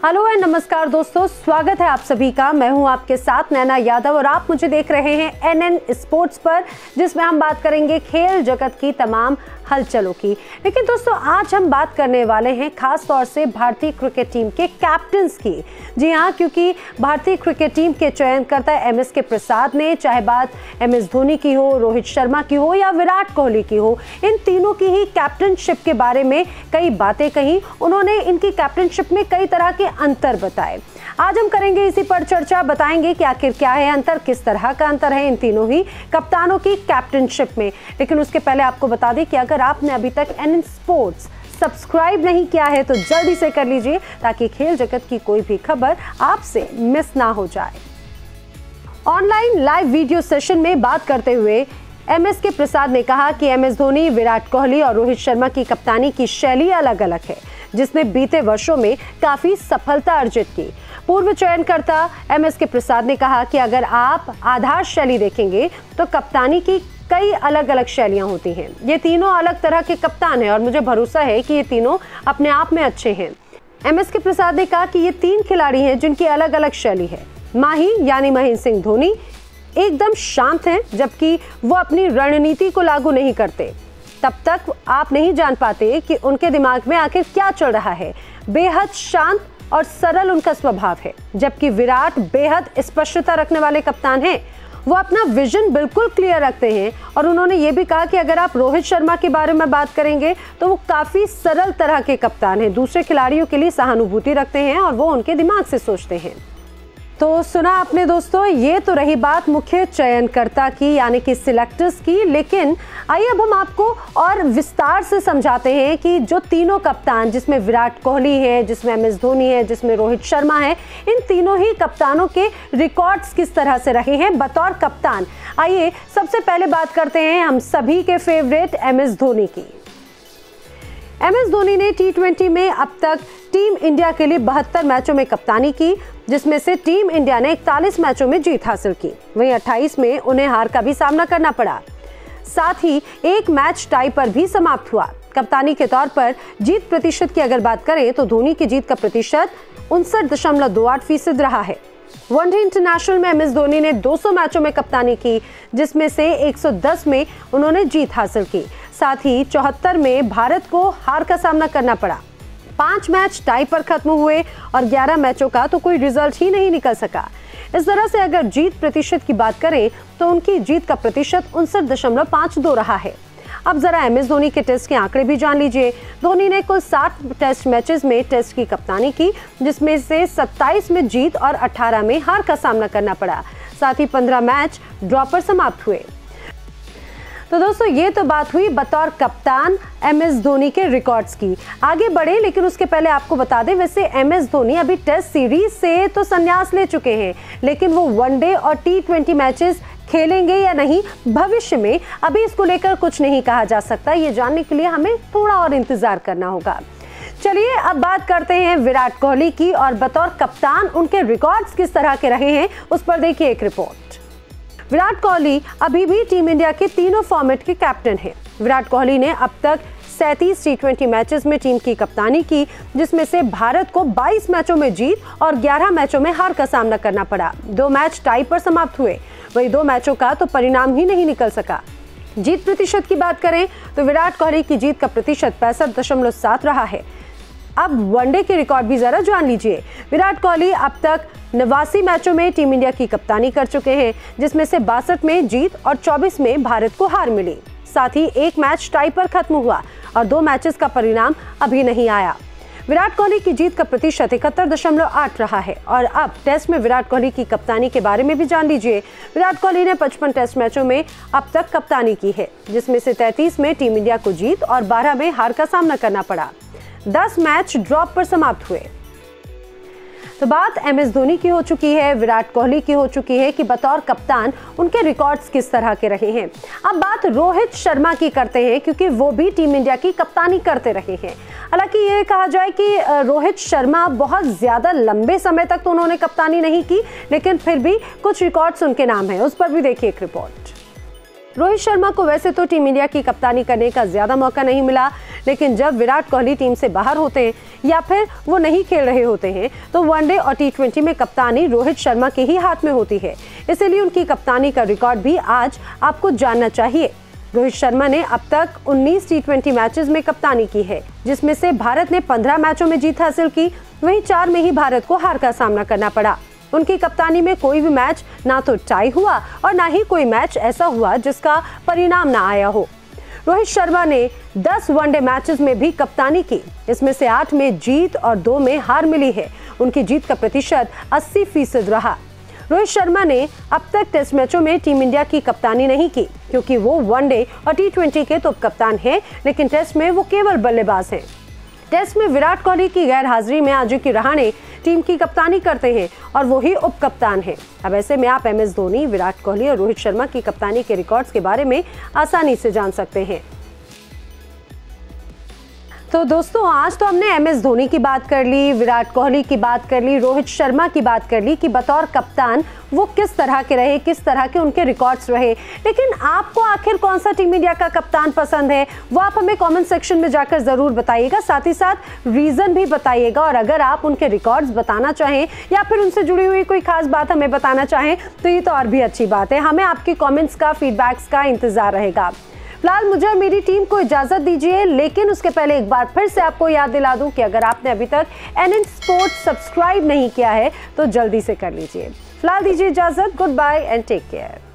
Hello and नमस्कार दोस्तों, स्वागत है आप सभी का। मैं हूं आपके साथ नैना यादव और आप मुझे देख रहे हैं एनएन स्पोर्ट्स पर, जिसमें हम बात करेंगे खेल जगत की तमाम हलचलों की। लेकिन दोस्तों, आज हम बात करने वाले हैं खास तौर से भारतीय क्रिकेट टीम के कैप्टन्स की। जी हाँ, क्योंकि भारतीय क्रिकेट टीम के चयनकर्ता एमएस के प्रसाद ने, चाहे बात एमएस धोनी की हो, रोहित शर्मा की हो या विराट कोहली की हो, इन तीनों की ही कैप्टनशिप के बारे में कई बातें कही। उन्होंने इनकी कैप्टनशिप में कई तरह के अंतर बताए। आज हम करेंगे इसी पर चर्चा, बताएंगे कि आखिर क्या है अंतर, किस तरह का अंतर है इन तीनों ही कप्तानों की कैप्टनशिप में। लेकिन उसके पहले आपको बता दें कि अगर आपने अभी तक एनएन स्पोर्ट्स सब्सक्राइब नहीं किया है तो जल्दी से कर लीजिए, ताकि खेल जगत की कोई भी खबर आपसे मिस ना हो जाए। ऑनलाइन लाइव वीडियो सेशन में बात करते हुए एमएस के प्रसाद ने कहा कि एमएस धोनी, विराट कोहली और रोहित शर्मा की कप्तानी की शैली अलग अलग है, जिसने बीते वर्षों में काफी सफलता अर्जित की। पूर्व चयनकर्ता एमएस के प्रसाद ने कहा कि अगर आप आधार शैली देखेंगे तो कप्तानी की कई अलग अलग शैलियां होती हैं। ये तीनों अलग तरह के कप्तान हैं और मुझे भरोसा है कि ये तीनों अपने आप में अच्छे हैं। एमएस के प्रसाद ने कहा कि ये तीन खिलाड़ी हैं जिनकी अलग अलग शैली है। माही यानी महेंद्र सिंह धोनी एकदम शांत हैं, जबकि वो अपनी रणनीति को लागू नहीं करते। तब तक आप नहीं जान पाते कि उनके दिमाग में आखिर क्या चल रहा है। बेहद शांत और सरल उनका स्वभाव है। जबकि विराट बेहद स्पष्टता रखने वाले कप्तान हैं। वो अपना विजन बिल्कुल क्लियर रखते हैं और उन्होंने ये भी कहा कि अगर आप रोहित शर्मा के बारे में बात करेंगे तो वो काफी सरल तरह के कप्तान हैं। दूसरे खिलाड़ियों के लिए सहानुभूति रखते हैं और वो उनके दिमाग से सोचते हैं। तो सुना आपने दोस्तों, ये तो रही बात मुख्य चयनकर्ता की, यानी कि सिलेक्टर्स की। लेकिन आइए अब हम आपको और विस्तार से समझाते हैं कि जो तीनों कप्तान, जिसमें विराट कोहली है, जिसमें एमएस धोनी है, जिसमें रोहित शर्मा है, इन तीनों ही कप्तानों के रिकॉर्ड्स किस तरह से रहे हैं बतौर कप्तान। आइए सबसे पहले बात करते हैं हम सभी के फेवरेट एमएस धोनी की। एमएस धोनी ने टी20 में अब तक टीम इंडिया के लिए 72 मैचों में कप्तानी की, जिसमें से टीम इंडिया ने 41 मैचों में जीत हासिल की। वहीं 28 में उन्हें हार का भी सामना करना पड़ा। साथ ही एक मैच टाई पर भी समाप्त हुआ। कप्तानी के तौर पर जीत प्रतिशत की अगर बात करें तो धोनी की जीत का प्रतिशत 59.28% रहा है। वनडे इंटरनेशनल में एमएस धोनी ने 200 मैचों में कप्तानी की, जिसमें से 110 में उन्होंने जीत हासिल की। साथ ही 74 में भारत को हार का सामना करना पड़ा। 5 मैच टाई पर खत्म हुए और 11 मैचों का तो कोई रिजल्ट ही नहीं निकल सका। इस तरह से अगर जीत प्रतिशत की बात करें तो उनकी जीत का प्रतिशत 59.52 रहा है। अब जरा एमएस धोनी के टेस्ट के आंकड़े भी जान लीजिए। धोनी ने कुल 60 टेस्ट मैचेस में टेस्ट की कप्तानी की, जिसमें से 27 में जीत और 18 में हार का सामना करना पड़ा। साथ ही 15 मैच ड्रॉ पर समाप्त हुए। तो दोस्तों, ये तो बात हुई बतौर कप्तान एमएस धोनी के रिकॉर्ड्स की। आगे बढ़े, लेकिन उसके पहले आपको बता दें, वैसे एमएस धोनी अभी टेस्ट सीरीज से तो संन्यास ले चुके हैं, लेकिन वो वनडे और टी20 मैचेस खेलेंगे या नहीं भविष्य में, अभी इसको लेकर कुछ नहीं कहा जा सकता। ये जानने के लिए हमें थोड़ा और इंतजार करना होगा। चलिए अब बात करते हैं विराट कोहली की, और बतौर कप्तान उनके रिकॉर्ड्स किस तरह के रहे हैं उस पर देखिए एक रिपोर्ट। विराट कोहली अभी भी टीम इंडिया के तीनों फॉर्मेट के कैप्टन हैं। विराट कोहली ने अब तक 37 टी20 मैचेस में टीम की कप्तानी की, जिसमें से भारत को 22 मैचों में जीत और 11 मैचों में हार का सामना करना पड़ा। 2 मैच टाई पर समाप्त हुए। वही 2 मैचों का तो परिणाम ही नहीं निकल सका। जीत प्रतिशत की बात करें तो विराट कोहली की जीत का प्रतिशत 65.7 रहा है। अब वनडे के रिकॉर्ड भी जरा जान लीजिए। विराट कोहली अब तक 89 मैचों में टीम इंडिया की कप्तानी कर चुके हैं, जिसमें से 62 में जीत और 24 में भारत को हार मिली। साथ ही एक मैच टाई पर खत्म हुआ और 2 मैचेस का परिणाम अभी नहीं आया। विराट कोहली की जीत का प्रतिशत 71.8 रहा है। और अब टेस्ट में विराट कोहली की कप्तानी के बारे में भी जान लीजिए। विराट कोहली ने 55 टेस्ट मैचों में अब तक कप्तानी की है, जिसमें से 33 में टीम इंडिया को जीत और 12 में हार का सामना करना पड़ा। 10 मैच ड्रॉप पर समाप्त हुए। तो बात एमएस धोनी की हो चुकी है, विराट कोहली की हो चुकी है कि बतौर कप्तान उनके रिकॉर्ड्स किस तरह के रहे हैं। अब बात रोहित शर्मा की करते हैं, क्योंकि वो भी टीम इंडिया की कप्तानी करते रहे हैं। हालांकि ये कहा जाए कि रोहित शर्मा बहुत ज्यादा लंबे समय तक तो उन्होंने कप्तानी नहीं की, लेकिन फिर भी कुछ रिकॉर्ड्स उनके नाम है, उस पर भी देखिए एक रिपोर्ट। रोहित शर्मा को वैसे तो टीम इंडिया की कप्तानी करने का ज्यादा मौका नहीं मिला, लेकिन जब विराट कोहली टीम से बाहर होते हैं या फिर वो नहीं खेल रहे होते हैं तो वनडे और T20 में कप्तानी रोहित शर्मा के ही हाथ में होती है। इसलिए उनकी कप्तानी का रिकॉर्ड भी आज आपको जानना चाहिए। रोहित शर्मा ने अब तक 19 T20 मैचेस में कप्तानी की है, जिसमें से भारत ने 15 मैचों में जीत हासिल की, वहीं 4 में ही भारत को हार का सामना करना पड़ा। उनकी कप्तानी में कोई भी मैच ना तो टाई हुआ और ना ही कोई मैच ऐसा हुआ जिसका परिणाम ना आया हो। रोहित शर्मा ने 10 वनडे मैचेस में भी कप्तानी की, इसमें से 8 में जीत और 2 में हार मिली है। उनकी जीत का प्रतिशत 80% रहा। रोहित शर्मा ने अब तक टेस्ट मैचों में टीम इंडिया की कप्तानी नहीं की, क्योंकि वो वनडे और T20 के तो कप्तान हैं, लेकिन टेस्ट में वो केवल बल्लेबाज हैं। टेस्ट में विराट कोहली की गैर हाजिरी में अजिंक्य रहाणे टीम की कप्तानी करते हैं और वो ही उप कप्तान हैं। अब ऐसे में आप MS धोनी, विराट कोहली और रोहित शर्मा की कप्तानी के रिकॉर्ड्स के बारे में आसानी से जान सकते हैं। तो दोस्तों, आज तो हमने MS धोनी की बात कर ली, विराट कोहली की बात कर ली, रोहित शर्मा की बात कर ली कि बतौर कप्तान वो किस तरह के रहे, किस तरह के उनके रिकॉर्ड्स रहे। लेकिन आपको आखिर कौन सा टीम इंडिया का कप्तान पसंद है, वो आप हमें कमेंट सेक्शन में जाकर ज़रूर बताइएगा। साथ ही साथ रीज़न भी बताइएगा, और अगर आप उनके रिकॉर्ड्स बताना चाहें या फिर उनसे जुड़ी हुई कोई खास बात हमें बताना चाहें तो ये तो और भी अच्छी बात है। हमें आपकी कॉमेंट्स का, फीडबैक्स का इंतज़ार रहेगा। फिलहाल मुझे और मेरी टीम को इजाजत दीजिए, लेकिन उसके पहले एक बार फिर से आपको याद दिला दूं कि अगर आपने अभी तक NN स्पोर्ट्स सब्सक्राइब नहीं किया है तो जल्दी से कर लीजिए। फिलहाल दीजिए इजाजत, goodbye and take care.